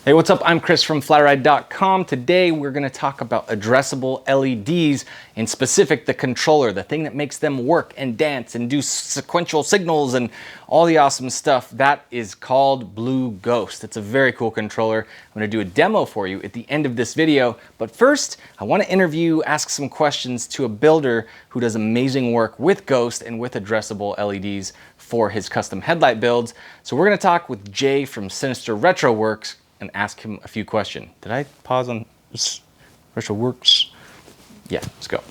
Hey, what's up? I'm Chris from FlyRyde.com. Today we're going to talk about addressable LEDs, in specific the controller, the thing that makes them work and dance and do sequential signals and all the awesome stuff. That is called BlueGhozt. It's a very cool controller. I'm going to do a demo for you at the end of this video. But first, I want to ask some questions to a builder who does amazing work with Ghost and with addressable LEDs for his custom headlight builds. So we're going to talk with Jay from Sinister Retrowerkz and ask him a few questions. Did I pause on this? Retrowerkz? Yeah, let's go.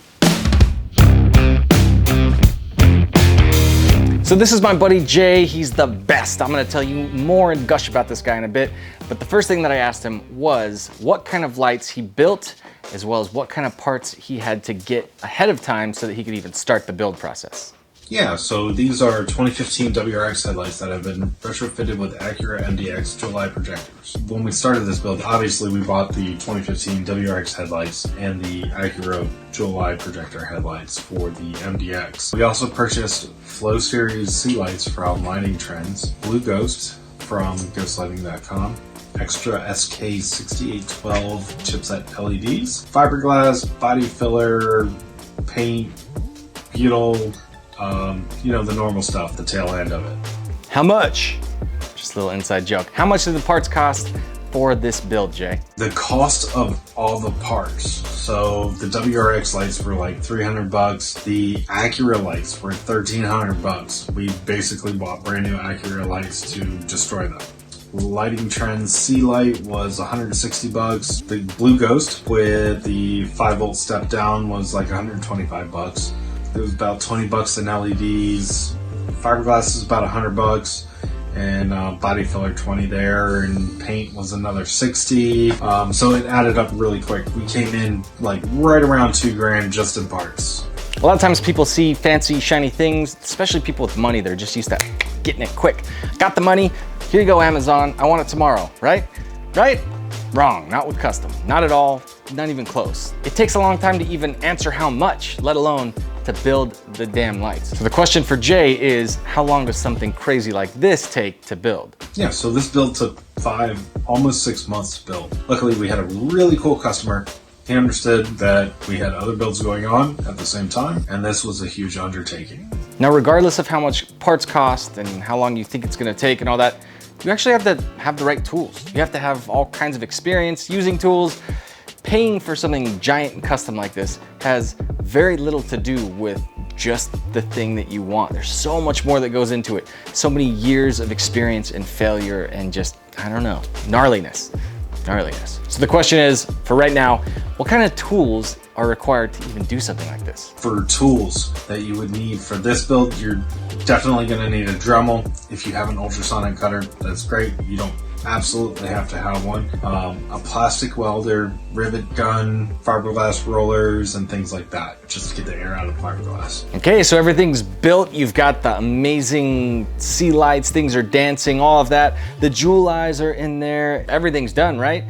So this is my buddy Jay. He's the best. I'm gonna tell you more and gush about this guy in a bit. But the first thing that I asked him was what kind of lights he built, as well as what kind of parts he had to get ahead of time so that he could even start the build process. Yeah, so these are 2015 WRX headlights that have been retrofitted with Acura MDX dual light projectors. When we started this build, obviously we bought the 2015 WRX headlights and the Acura dual light projector headlights for the MDX. We also purchased Flow Series C lights from Lighting Trends, BlueGhozt from ghostlighting.com, extra SK6812 chipset LEDs, fiberglass, body filler, paint, butyl, the normal stuff, the tail end of it. How much? Just a little inside joke. How much did the parts cost for this build, Jay? The cost of all the parts. So the WRX lights were like 300 bucks. The Acura lights were 1,300 bucks. We basically bought brand new Acura lights to destroy them. Lighting Trends C light was 160 bucks. The BlueGhozt with the 5-volt step down was like 125 bucks. It was about 20 bucks in LEDs. Fiberglass is about 100 bucks, and body filler 20 there, and paint was another 60. So it added up really quick. We came in like right around $2,000 just in parts. A lot of times people see fancy, shiny things, especially people with money. They're just used to getting it quick. Got the money, here you go, Amazon. I want it tomorrow, right? Right? Wrong, not with custom. Not at all, not even close. It takes a long time to even answer how much, let alone to build the damn lights. So the question for Jay is, how long does something crazy like this take to build? Yeah, so this build took almost 6 months to build. Luckily, we had a really cool customer. He understood that we had other builds going on at the same time, and this was a huge undertaking. Now, regardless of how much parts cost and how long you think it's gonna take and all that, you actually have to have the right tools. You have to have all kinds of experience using tools. Paying for something giant and custom like this has very little to do with just the thing that you want. There's so much more that goes into it. So many years of experience and failure and just, I don't know, gnarliness. So the question is, for right now, what kind of tools are required to even do something like this? For tools that you would need for this build, you're definitely gonna need a Dremel. If you have an ultrasonic cutter, that's great. You don't absolutely have to have one. A plastic welder, rivet gun, fiberglass rollers, and things like that, just to get the air out of fiberglass. Okay, so everything's built. You've got the amazing sea lights, things are dancing, all of that. The jewel eyes are in there, everything's done, right?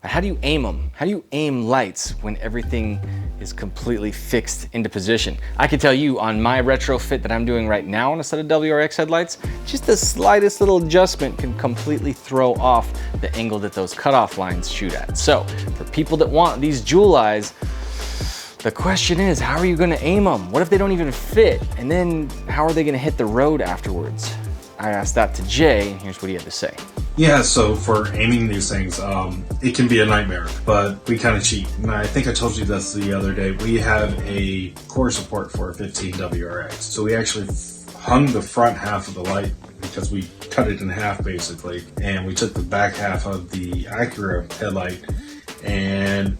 But how do you aim them? How do you aim lights when everything is completely fixed into position? I can tell you on my retrofit that I'm doing right now on a set of WRX headlights, just the slightest little adjustment can completely throw off the angle that those cutoff lines shoot at. So for people that want these jewel eyes, the question is, how are you gonna aim them? What if they don't even fit? And then how are they gonna hit the road afterwards? I asked that to Jay, and here's what he had to say. Yeah, so for aiming these things, it can be a nightmare, but we kind of cheat. And I think I told you this the other day. We have a core support for a 15 WRX. So we actually hung the front half of the light because we cut it in half basically. And we took the back half of the Acura headlight and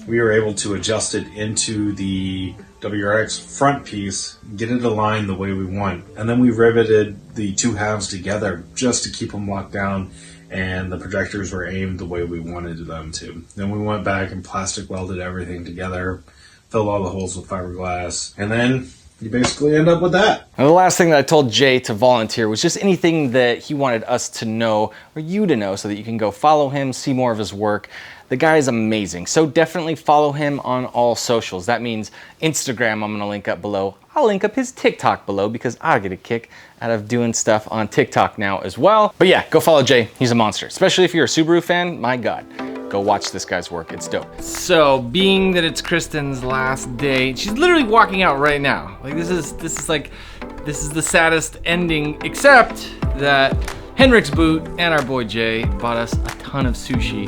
we were able to adjust it into the WRX front piece, get it aligned the way we want. And then we riveted the two halves together just to keep them locked down, and the projectors were aimed the way we wanted them to. Then we went back and plastic welded everything together, filled all the holes with fiberglass, and then you basically end up with that. And the last thing that I told Jay to volunteer was just anything that he wanted us to know or you to know so that you can go follow him, see more of his work. The guy is amazing. So definitely follow him on all socials. That means Instagram, I'm gonna link up below. I'll link up his TikTok below because I get a kick out of doing stuff on TikTok now as well. But yeah, go follow Jay, he's a monster. Especially if you're a Subaru fan, my God. Go watch this guy's work, it's dope. So, being that it's Kristen's last day, she's literally walking out right now. Like this is the saddest ending, except that Henrik's Boot and our boy Jay bought us a ton of sushi.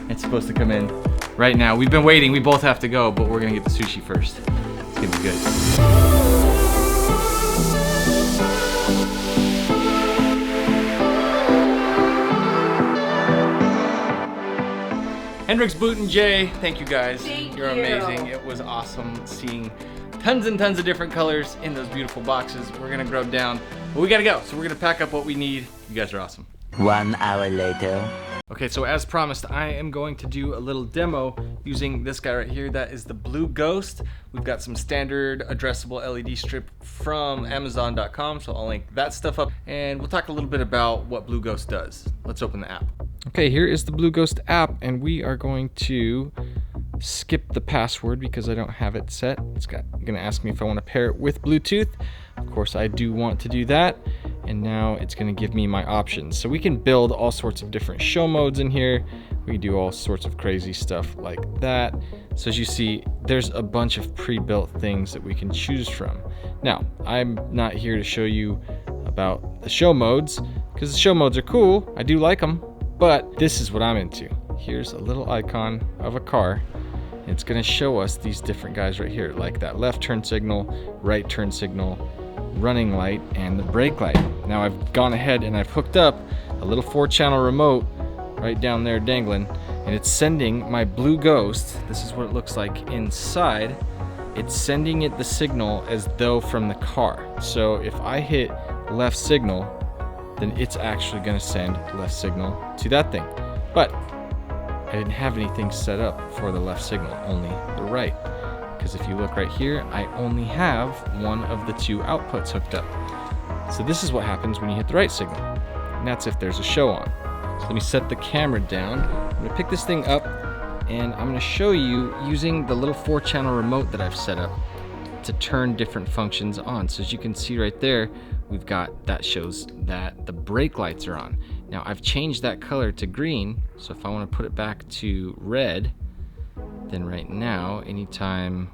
It's supposed to come in right now. We've been waiting, we both have to go, but we're gonna get the sushi first. It's gonna be good. Henrik's Boot and Jay, thank you guys. You're amazing. It was awesome seeing tons and tons of different colors in those beautiful boxes. We're gonna grub down, but we gotta go. So we're gonna pack up what we need. You guys are awesome. 1 hour later. Okay, so as promised, I am going to do a little demo using this guy right here. That is the BlueGhozt. We've got some standard addressable LED strip from Amazon.com, so I'll link that stuff up. And we'll talk a little bit about what BlueGhozt does. Let's open the app. Okay, here is the BlueGhozt app, and we are going to skip the password because I don't have it set. It's gonna ask me if I want to pair it with Bluetooth. Of course, I do want to do that. And now it's gonna give me my options. So we can build all sorts of different show modes in here. We can do all sorts of crazy stuff like that. So as you see, there's a bunch of pre-built things that we can choose from. Now, I'm not here to show you about the show modes because the show modes are cool. I do like them, but this is what I'm into. Here's a little icon of a car. And it's gonna show us these different guys right here, like that left turn signal, right turn signal, running light, and the brake light. Now I've gone ahead and I've hooked up a little 4-channel remote right down there dangling, and it's sending my BlueGhozt. This is what it looks like inside. It's sending it the signal as though from the car. So if I hit left signal, then it's actually gonna send left signal to that thing. But I didn't have anything set up for the left signal, only the right. Because if you look right here, I only have one of the 2 outputs hooked up. So this is what happens when you hit the right signal. And that's if there's a show on. So let me set the camera down. I'm gonna pick this thing up and I'm gonna show you using the little 4-channel remote that I've set up to turn different functions on. So as you can see right there, we've got that shows that the brake lights are on. Now I've changed that color to green. So if I wanna put it back to red, then right now, anytime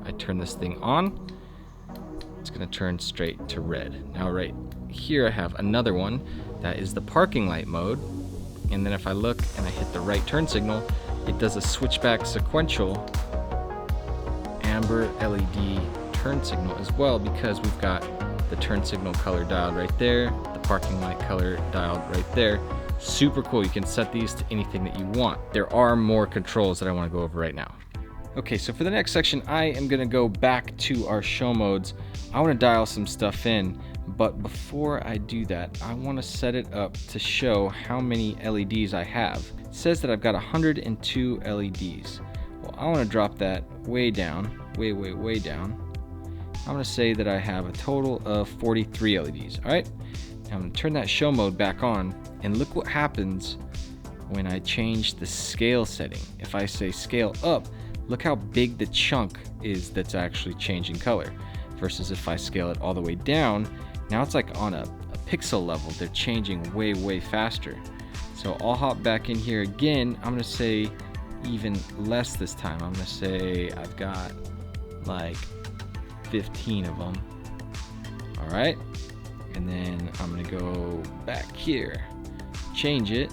I turn this thing on, it's gonna turn straight to red. Now right here I have another one that is the parking light mode. And then if I look and I hit the right turn signal, it does a switchback sequential amber LED turn signal as well, because we've got the turn signal color dialed right there, the parking light color dialed right there. Super cool. You can set these to anything that you want. There are more controls that I want to go over right now. Okay, so for the next section, I am going to go back to our show modes. I want to dial some stuff in, but before I do that, I want to set it up to show how many LEDs I have. It says that I've got 102 LEDs. Well, I want to drop that way down, way down. I'm going to say that I have a total of 43 LEDs. All right, now I'm going to turn that show mode back on. And look what happens when I change the scale setting. If I say scale up, look how big the chunk is that's actually changing color. Versus if I scale it all the way down, now it's like on a pixel level. They're changing way faster. So I'll hop back in here again. I'm gonna say even less this time. I'm gonna say I've got like 15 of them. All right, and then I'm gonna go back here. Change it,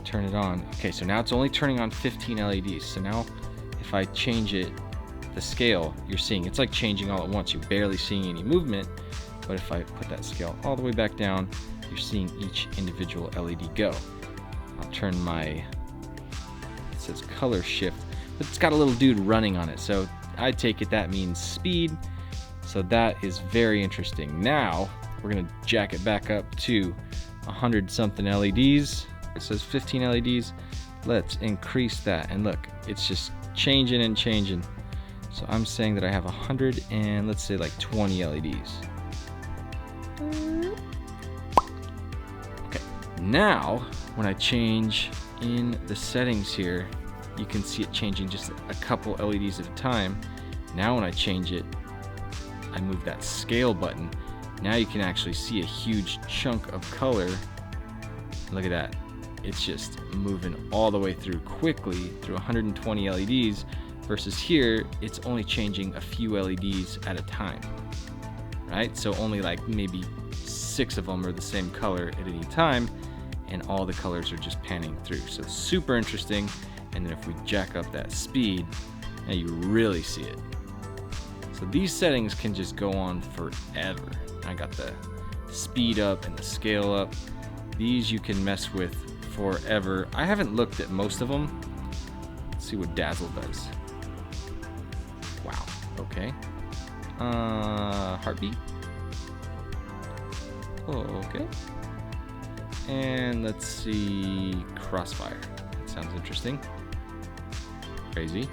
turn it on. Okay, so now it's only turning on 15 LEDs. So now if I change it, the scale, you're seeing it's like changing all at once. You're barely seeing any movement. But if I put that scale all the way back down, you're seeing each individual LED go. I'll turn my, it says color shift, but it's got a little dude running on it. So I take it that means speed. So that is very interesting. Now we're gonna jack it back up to 100 something LEDs. It says 15 LEDs. Let's increase that, and look, it's just changing and changing. So I'm saying that I have 100 and let's say like 20 LEDs. Okay, now when I change in the settings here, you can see it changing just a couple LEDs at a time. Now when I change it, I move that scale button. Now you can actually see a huge chunk of color. Look at that. It's just moving all the way through quickly through 120 LEDs versus here, it's only changing a few LEDs at a time, right? So only like maybe 6 of them are the same color at any time, and all the colors are just panning through. So super interesting. And then if we jack up that speed, now you really see it. So these settings can just go on forever. I got the speed up and the scale up. These you can mess with forever. I haven't looked at most of them. Let's see what Dazzle does. Wow, okay. Heartbeat. Oh, okay. And let's see, Crossfire. That sounds interesting. Crazy.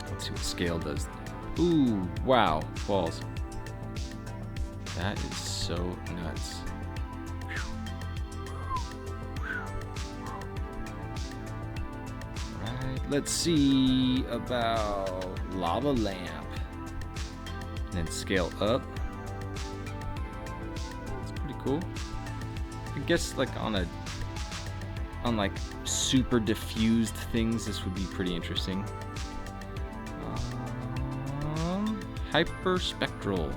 Let's see what scale does. Ooh, wow, balls. That is so nuts. Right, let's see about Lava Lamp. And then scale up. That's pretty cool. I guess like on like super diffused things, this would be pretty interesting. Hyperspectral.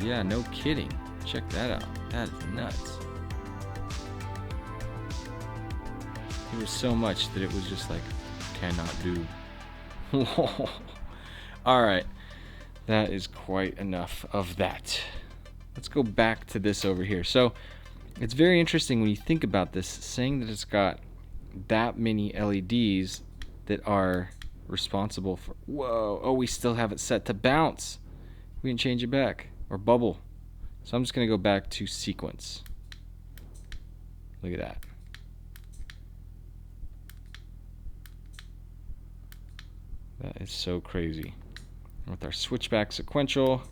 Yeah, no kidding. Check that out. That is nuts. It was so much that it was just like, cannot do. All right. That is quite enough of that. Let's go back to this over here. So it's very interesting when you think about this, saying that it's got that many LEDs that are responsible for, whoa, oh, we still have it set to bounce. We can change it back, or bubble. So I'm just gonna go back to sequence. Look at that. That is so crazy. With our switchback sequential,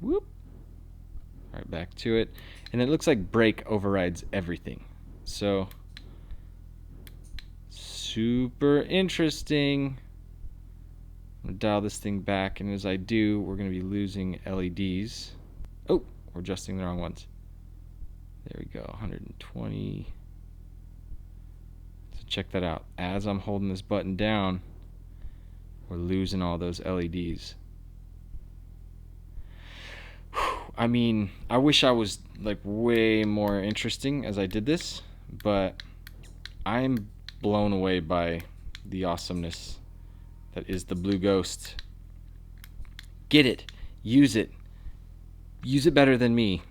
whoop, right back to it. And it looks like brake overrides everything. So super interesting. I'm gonna dial this thing back, and as I do, we're gonna be losing LEDs. Oh, we're adjusting the wrong ones. There we go, 120. So check that out. As I'm holding this button down, we're losing all those LEDs. I mean, I wish I was like way more interesting as I did this, but I'm blown away by the awesomeness that is the BlueGhozt. Get it, use it better than me.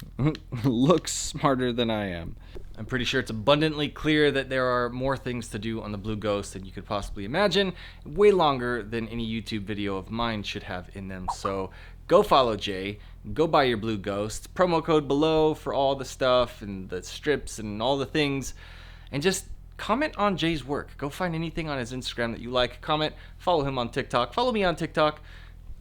Look smarter than I am. I'm pretty sure it's abundantly clear that there are more things to do on the BlueGhozt than you could possibly imagine, way longer than any YouTube video of mine should have in them. So go follow Jay, go buy your BlueGhozt, promo code below for all the stuff and the strips and all the things, and just comment on Jay's work. Go find anything on his Instagram that you like, comment, follow him on TikTok, follow me on TikTok,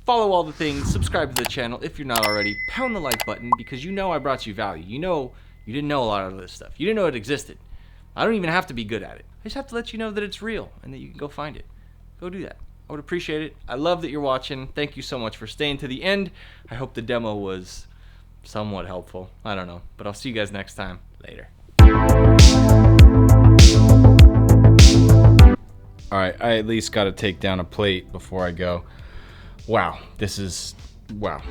follow all the things, subscribe to the channel if you're not already, pound the like button because you know I brought you value. You know you didn't know a lot of this stuff. You didn't know it existed. I don't even have to be good at it. I just have to let you know that it's real and that you can go find it. Go do that. I would appreciate it. I love that you're watching. Thank you so much for staying to the end. I hope the demo was somewhat helpful. I don't know, but I'll see you guys next time. Later. All right, I at least got to take down a plate before I go. Wow, this is, wow.